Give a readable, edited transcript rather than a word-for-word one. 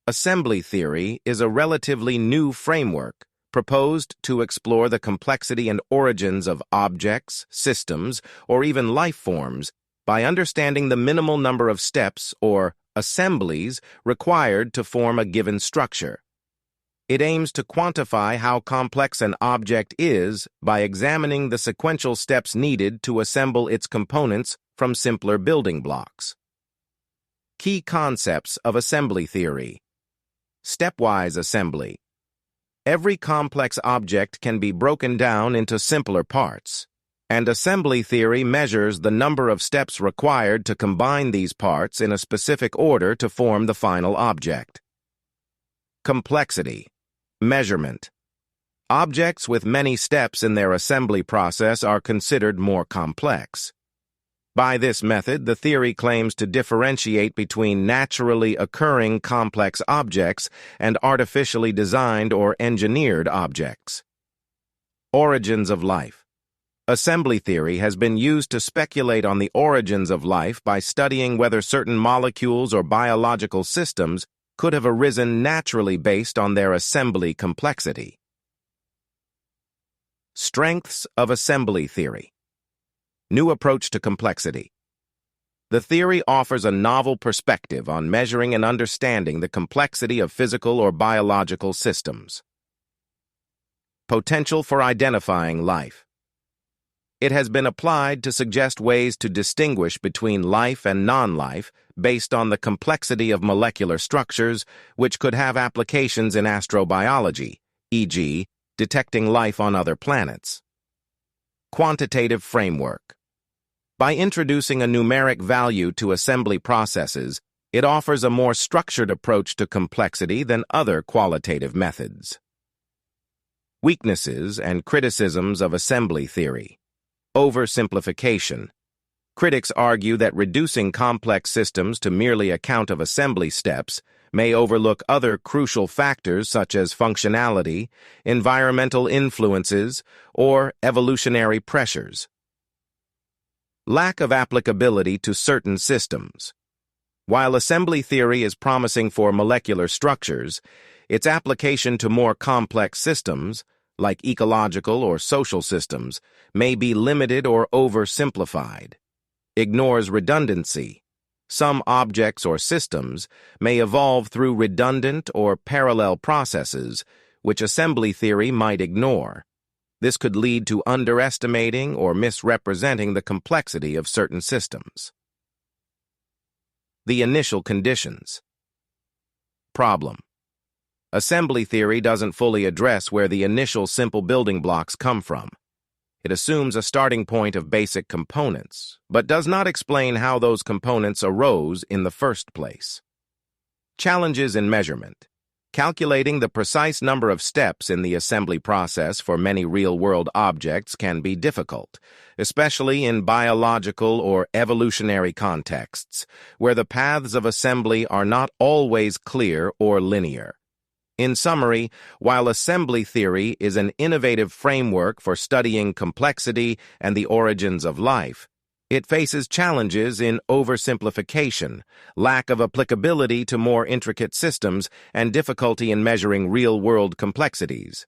Assembly theory is a relatively new framework proposed to explore the complexity and origins of objects, systems, or even life forms by understanding the minimal number of steps or assemblies required to form a given structure. It aims to quantify how complex an object is by examining the sequential steps needed to assemble its components from simpler building blocks. Key concepts of assembly theory. Stepwise assembly. Every complex object can be broken down into simpler parts, and assembly theory measures the number of steps required to combine these parts in a specific order to form the final object. Complexity. Measurement. Objects with many steps in their assembly process are considered more complex. By this method, the theory claims to differentiate between naturally occurring complex objects and artificially designed or engineered objects. Origins of life. Assembly theory has been used to speculate on the origins of life by studying whether certain molecules or biological systems could have arisen naturally based on their assembly complexity. Strengths of assembly theory. New approach to complexity. The theory offers a novel perspective on measuring and understanding the complexity of physical or biological systems. Potential for identifying life. It has been applied to suggest ways to distinguish between life and non-life based on the complexity of molecular structures, which could have applications in astrobiology, e.g., detecting life on other planets. Quantitative framework. By introducing a numeric value to assembly processes, it offers a more structured approach to complexity than other qualitative methods. Weaknesses and criticisms of assembly theory. Oversimplification. Critics argue that reducing complex systems to merely a count of assembly steps may overlook other crucial factors such as functionality, environmental influences, or evolutionary pressures. Lack of applicability to certain systems. While assembly theory is promising for molecular structures, its application to more complex systems, like ecological or social systems, may be limited or oversimplified. Ignores redundancy. Some objects or systems may evolve through redundant or parallel processes, which assembly theory might ignore. This could lead to underestimating or misrepresenting the complexity of certain systems. The initial conditions. Problem. Assembly theory doesn't fully address where the initial simple building blocks come from. It assumes a starting point of basic components, but does not explain how those components arose in the first place. Challenges in measurement. Calculating the precise number of steps in the assembly process for many real-world objects can be difficult, especially in biological or evolutionary contexts, where the paths of assembly are not always clear or linear. In summary, while assembly theory is an innovative framework for studying complexity and the origins of life, it faces challenges in oversimplification, lack of applicability to more intricate systems, and difficulty in measuring real-world complexities.